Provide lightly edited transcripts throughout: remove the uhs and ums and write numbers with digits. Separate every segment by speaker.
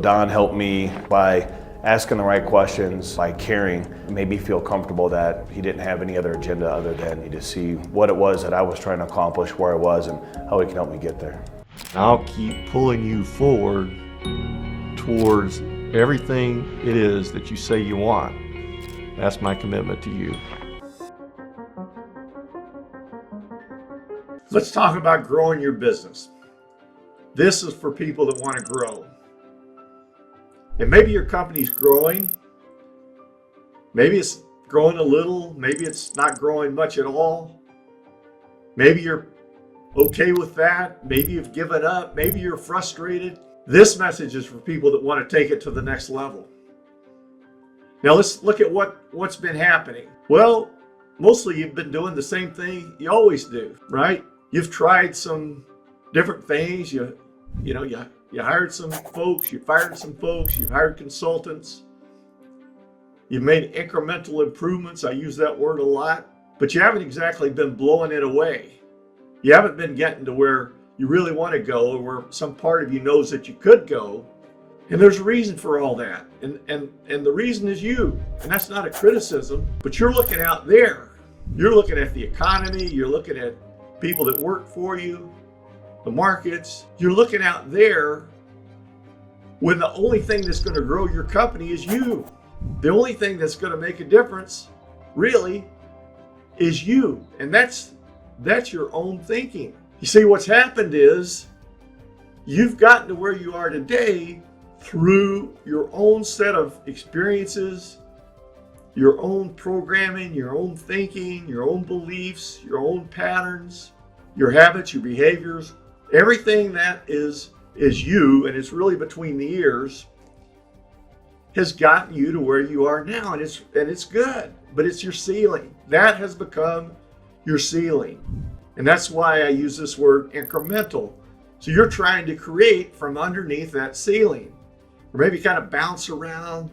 Speaker 1: Don helped me by asking the right questions, by caring, made me feel comfortable that he didn't have any other agenda other than to see what it was that I was trying to accomplish, where I was, and how he can help me get there.
Speaker 2: I'll keep pulling you forward towards everything it is that you say you want. That's my commitment to you.
Speaker 3: Let's talk about growing your business. This is for people that want to grow. And maybe your company's growing. Maybe it's growing a little. Maybe it's not growing much at all. Maybe you're okay with that. Maybe you've given up. Maybe you're frustrated. This message is for people that want to take it to the next level. Now let's look at what's been happening. Well, mostly you've been doing the same thing you always do, right? You've tried some different things. You hired some folks, you fired some folks, you've hired consultants. You've made incremental improvements. I use that word a lot, but you haven't exactly been blowing it away. You haven't been getting to where you really want to go, or where some part of you knows that you could go. And there's a reason for all that. And the reason is you. And that's not a criticism, but you're looking out there. You're looking at the economy. You're looking at people that work for you, the markets. You're looking out there when the only thing that's going to grow your company is you. The only thing that's going to make a difference, really, is you. And that's your own thinking. You see, what's happened is you've gotten to where you are today through your own set of experiences, your own programming, your own thinking, your own beliefs, your own patterns, your habits, your behaviors, everything that is you, and it's really between the ears, has gotten you to where you are now, and it's good, but it's your ceiling. That has become your ceiling. And that's why I use this word incremental. So you're trying to create from underneath that ceiling, or maybe kind of bounce around,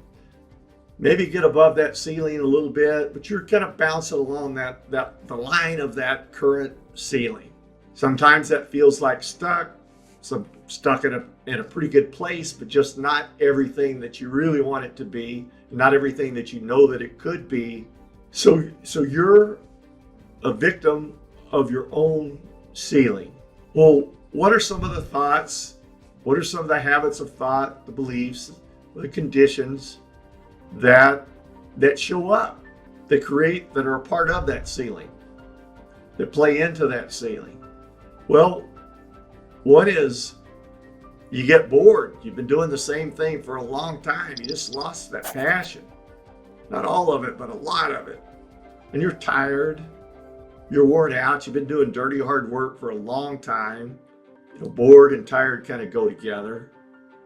Speaker 3: maybe get above that ceiling a little bit, but you're kind of bouncing along the line of that current ceiling. Sometimes that feels like stuck in a pretty good place, but just not everything that you really want it to be, not everything that you know that it could be. So you're a victim of your own ceiling. Well, what are some of the thoughts? What are some of the habits of thought, the beliefs, the conditions that show up, that are a part of that ceiling, that play into that ceiling? Well, one is you get bored. You've been doing the same thing for a long time. You just lost that passion. Not all of it, but a lot of it. And you're tired. You're worn out. You've been doing dirty, hard work for a long time. Bored and tired kind of go together.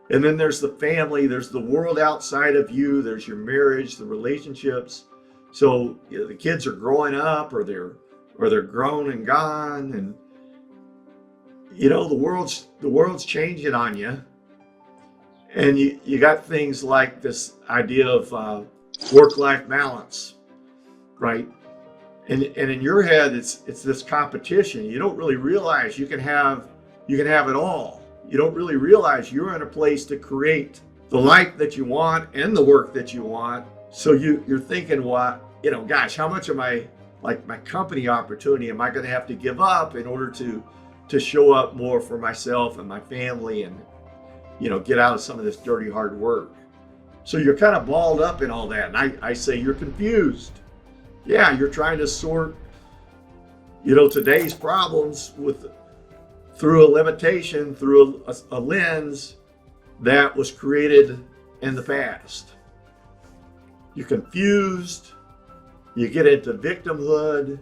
Speaker 3: And then there's the family. There's the world outside of you. There's your marriage, the relationships. So the kids are growing up, or they're grown and gone, and the world's changing on you. And you got things like this idea of work-life balance, right? And in your head, it's this competition. You don't really realize you can have it all. You don't really realize you're in a place to create the life that you want and the work that you want. So you're thinking, gosh, how much of my company opportunity am I going to have to give up in order to show up more for myself and my family, and get out of some of this dirty hard work? So you're kind of balled up in all that. And I say you're confused. Yeah, you're trying to sort today's problems through a limitation, through a lens that was created in the past. You're confused. You get into victimhood.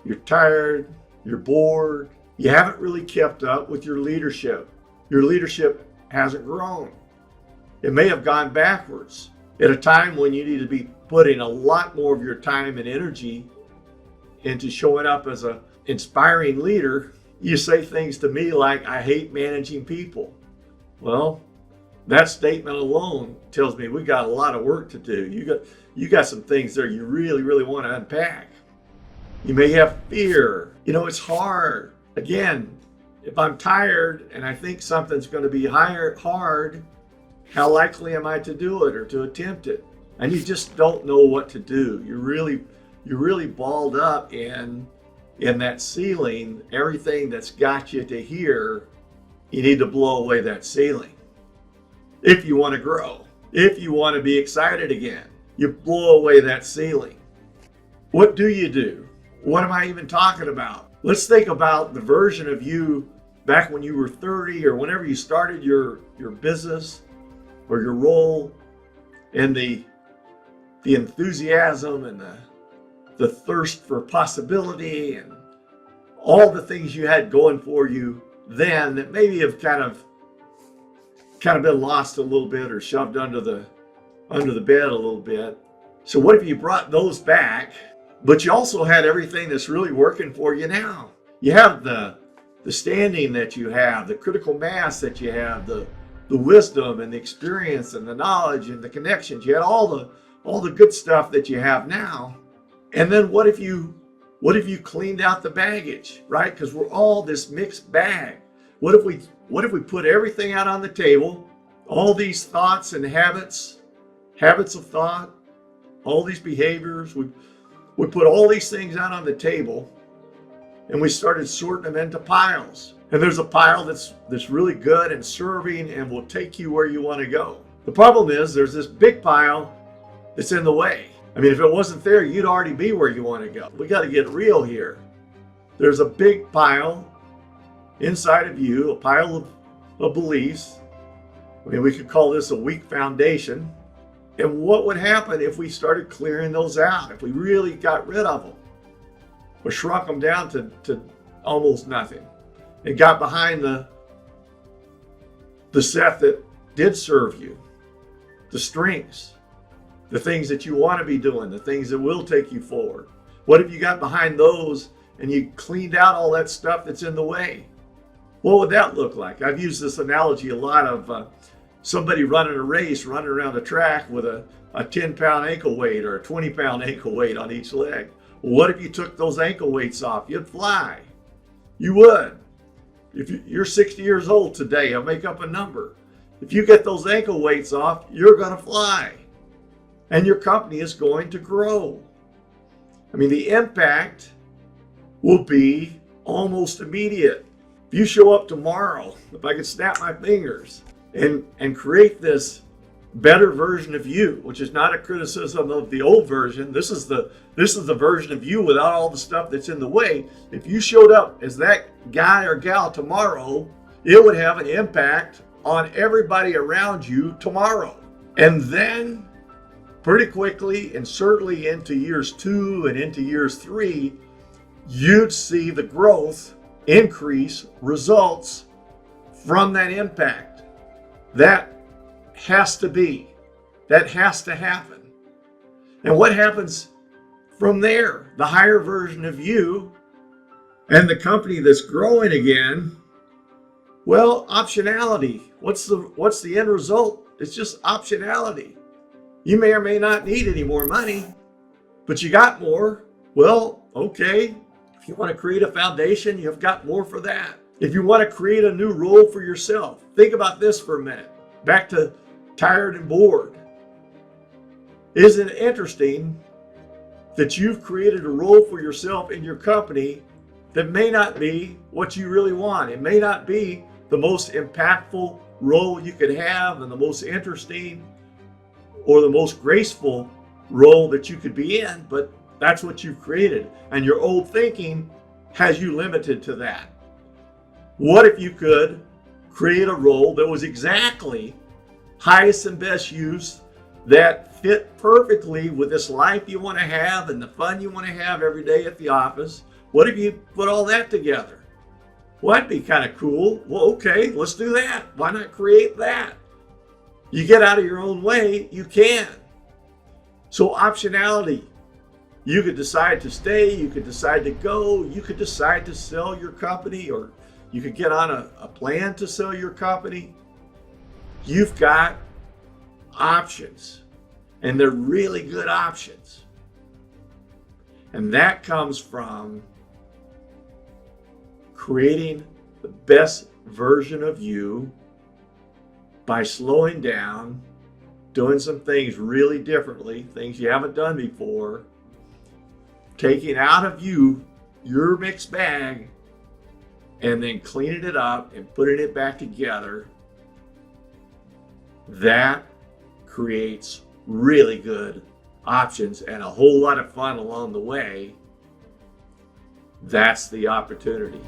Speaker 3: You're tired. You're bored. You haven't really kept up with your leadership. Your leadership hasn't grown. It may have gone backwards at a time when you need to be putting a lot more of your time and energy into showing up as an inspiring leader. You say things to me like, I hate managing people. Well, that statement alone tells me we got a lot of work to do. You got some things there you really, really want to unpack. You may have fear. It's hard. Again, if I'm tired and I think something's going to be hard, How likely am I to do it or to attempt it? And you just don't know what to do. You're really balled up in that ceiling. Everything that's got you to here, you need to blow away that ceiling. If you want to grow, if you want to be excited again, you blow away that ceiling. What do you do? What am I even talking about? Let's think about the version of you back when you were 30 or whenever you started your business or your role, and the enthusiasm and the thirst for possibility and all the things you had going for you then that maybe have kind of been lost a little bit or shoved under the bed a little bit. So what if you brought those back, but you also had everything that's really working for you now? You have the standing that you have, the critical mass that you have, the wisdom and the experience and the knowledge and the connections. You had all the good stuff that you have now. And then what if you cleaned out the baggage, right? Because we're all this mixed bag. What if we put everything out on the table, all these thoughts and habits of thought, all these behaviors, we put all these things out on the table and we started sorting them into piles. And there's a pile that's really good and serving and will take you where you want to go. The problem is there's this big pile that's in the way. I mean, if it wasn't there, you'd already be where you want to go. We got to get real here. There's a big pile inside of you, a pile of beliefs. I mean, we could call this a weak foundation. And what would happen if we started clearing those out, if we really got rid of them or shrunk them down to almost nothing and got behind the set that did serve you, the strengths, the things that you want to be doing, the things that will take you forward? What if you got behind those and you cleaned out all that stuff that's in the way? What would that look like? I've used this analogy a lot of somebody running a race, running around a track with a 10-pound ankle weight or a 20-pound ankle weight on each leg. What if you took those ankle weights off? You'd fly. You would. If you're 60 years old today, I'll make up a number. If you get those ankle weights off, you're going to fly. And your company is going to grow. I mean, the impact will be almost immediate. If you show up tomorrow, if I could snap my fingers and create this better version of you, which is not a criticism of the old version. This is the version of you without all the stuff that's in the way. If you showed up as that guy or gal tomorrow, it would have an impact on everybody around you tomorrow. And then pretty quickly, and certainly into years 2 and into years 3, you'd see the growth, increase, results from that impact. That has to be. That has to happen. And what happens from there? The higher version of you and the company that's growing again. Well, optionality. What's the end result? It's just optionality. You may or may not need any more money, but you got more. Well, okay. If you want to create a foundation, you've got more for that. If you want to create a new role for yourself, think about this for a minute. Back to tired and bored. Isn't it interesting that you've created a role for yourself in your company that may not be what you really want? It may not be the most impactful role you could have and the most interesting or the most graceful role that you could be in, but that's what you've created. And your old thinking has you limited to that. What if you could create a role that was exactly highest and best use, that fit perfectly with this life you want to have and the fun you want to have every day at the office? What if you put all that together? Well, that'd be kind of cool. Well, okay, let's do that. Why not create that? You get out of your own way, you can. So optionality. You could decide to stay, you could decide to go, you could decide to sell your company, or you could get on a plan to sell your company. You've got options, and they're really good options. And that comes from creating the best version of you by slowing down, doing some things really differently, things you haven't done before, taking out of you your mixed bag, and then cleaning it up and putting it back together, that creates really good options and a whole lot of fun along the way. That's the opportunity.